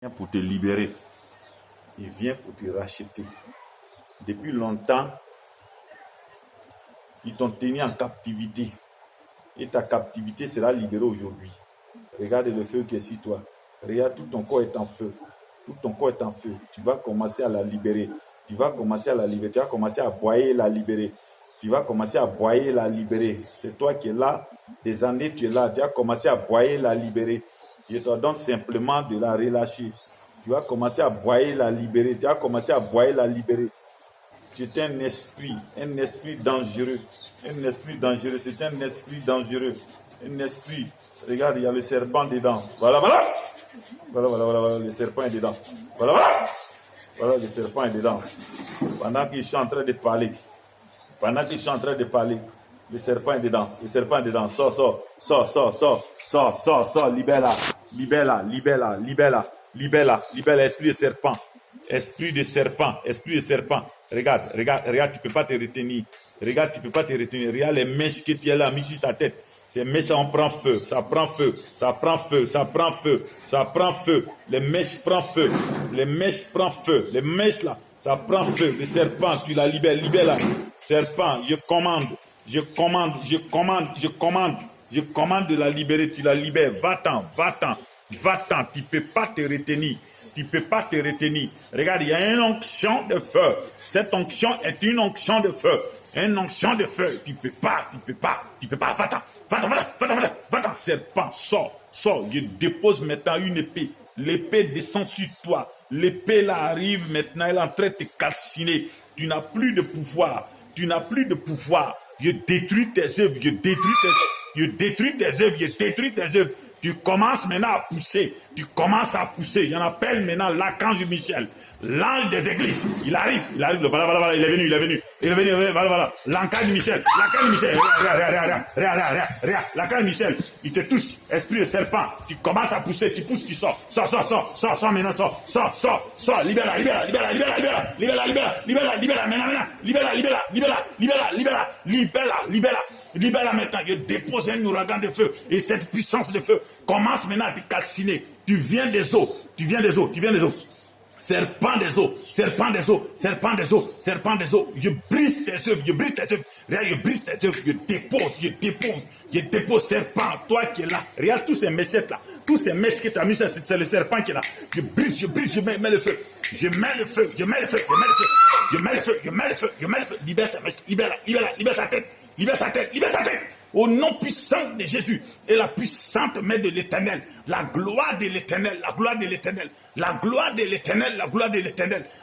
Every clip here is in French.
vient pour te libérer. Il vient pour te racheter. Depuis longtemps, ils t'ont tenu en captivité. Et ta captivité sera libérée aujourd'hui. Regarde le feu qui est sur toi. Regarde, tout ton corps est en feu. Tout ton corps est en feu. Tu vas commencer à la libérer. Tu vas commencer à la libérer. Tu vas commencer à boyer, la libérer. Tu vas commencer à boyer, la libérer. C'est toi qui es là. Des années, tu es là. Tu vas commencer à boyer, la libérer. Je te donne simplement de la relâcher. Tu vas commencer à boyer, la libérer. Tu vas commencer à boyer, la libérer. C'est un esprit dangereux. Un esprit dangereux. C'est un esprit dangereux. Un esprit. Regarde, il y a le serpent dedans. Voilà. Voilà, le serpent est dedans. Voilà, le serpent est dedans. Pendant qu'ils sont en train de parler. Le serpent est dedans. Le serpent est dedans. Sors. Libère-la. Esprit de serpent. Regarde, tu ne peux pas te retenir. Regarde les mèches que tu as là, mis sur ta tête. Ces mèches, ça prend feu. Les mèches prennent feu. Les mèches là, ça prend feu. Le serpent, tu la libère-la. Serpent, je commande de la libérer. Tu la libères. Va-t'en. Tu ne peux pas te retenir. Regarde, il y a une onction de feu. Cette onction est une onction de feu. Une onction de feu. Tu peux pas. Va-t'en. Serpent, sors. Je dépose maintenant une épée. L'épée descend sur toi. L'épée là arrive maintenant. Elle est en train de te calciner. Tu n'as plus de pouvoir. Je détruis tes œuvres. Tu commences maintenant à pousser. Il y en appelle maintenant l'archange Michel. L'ange des églises. Il arrive. Voilà, il est venu. Voilà. L'archange Michel. Regarde. L'archange Michel. Il te touche. Esprit de serpent. Tu commences à pousser. Tu pousses, tu sors. Sors maintenant, sors. Libère-la. Libère-la maintenant. Je dépose un ouragan de feu. Et cette puissance de feu commence maintenant à te calciner. Tu viens des eaux. Serpent des eaux. Je brise tes œuvres. Regarde, je brise tes œuvres. Je dépose serpent. Toi qui es là. Regarde tous ces mèchettes là. Tous ces mèches que tu as mis, c'est le serpent qui est là. Je brise, je mets le feu. Je mets le feu. Libère sa mèche. Libère sa tête. Au nom puissant de Jésus et la puissante main de l'Éternel, la gloire de l'Éternel,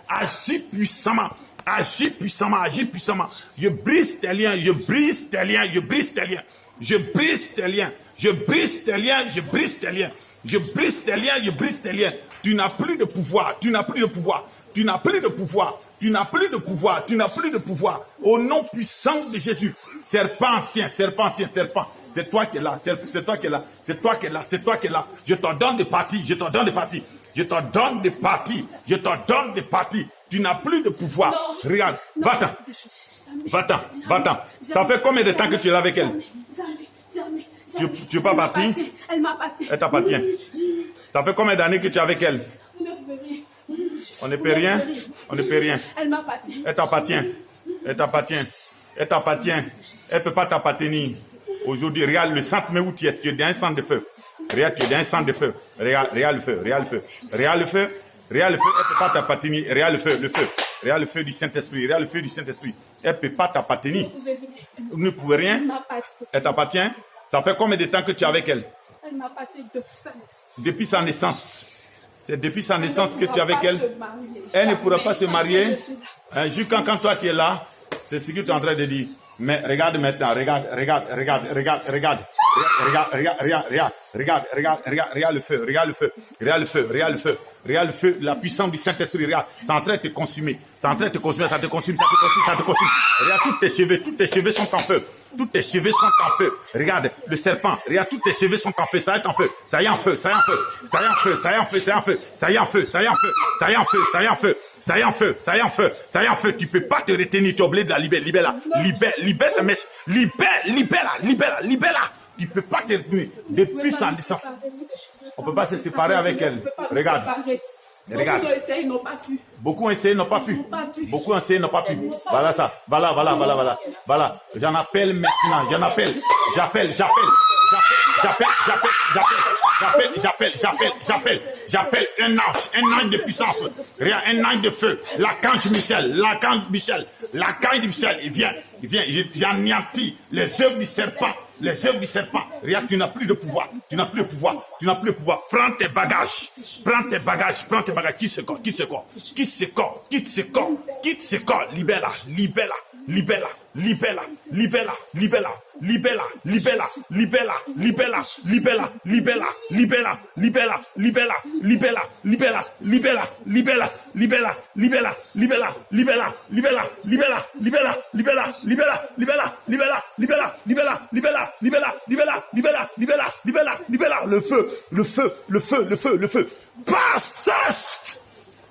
agis puissamment. Je brise tes liens. Tu n'as plus de pouvoir. Au nom puissant de Jésus. Serpent ancien. C'est toi qui es là. Je t'en donne des parties. Tu n'as plus de pouvoir. Non, regarde, va-t'en. Ça fait combien de temps que tu es là avec elle? Jamais. Tu n'es pas parti? Elle m'appartient. Elle t'appartient. Ça fait combien d'années que tu es avec elle? On ne peut rien. Elle m'appartient. Elle t'appartient. Elle ne peut pas t'appartenir. Aujourd'hui, regarde le centre, mais où tu es dans un centre de feu. Regarde le feu. Elle ne peut pas t'appartenir. Regarde le feu du Saint-Esprit. Elle ne peut pas t'appartenir. Vous ne pouvez rien. Elle t'appartient. Ça fait combien de temps que tu es avec elle? Elle m'appartient depuis sa naissance. C'est depuis sa naissance que tu es avec elle. Elle ne pourra pas se marier. Jusqu'à quand toi tu es là, c'est ce que tu es en train de dire. Mais regarde maintenant, regarde le feu, la puissance du Saint-Esprit, regarde, c'est en train de te consumer, ça te consume. Regarde, tous tes cheveux sont en feu. Regarde, le serpent, regarde, tous tes cheveux sont en feu, ça est en feu, ça y est en feu. Tu peux pas te retenir, tu es obligé de la libérer. Libère sa mèche. Libère-la. Tu ne peux pas te retourner. Depuis sa naissance, on ne peut pas se séparer avec elle. Regarde. Regarde. Beaucoup ont essayé, n'ont pas pu. Beaucoup ont essayé, n'ont pas pu. Voilà ça. Voilà. J'en appelle maintenant. J'appelle un ange de puissance. Un ange de feu. L'archange Michel. Il vient. J'anéantis les œuvres du serpent. Regarde, tu n'as plus de pouvoir. Prends tes bagages. Quitte ce corps. Libère-la. Le feu. Passe.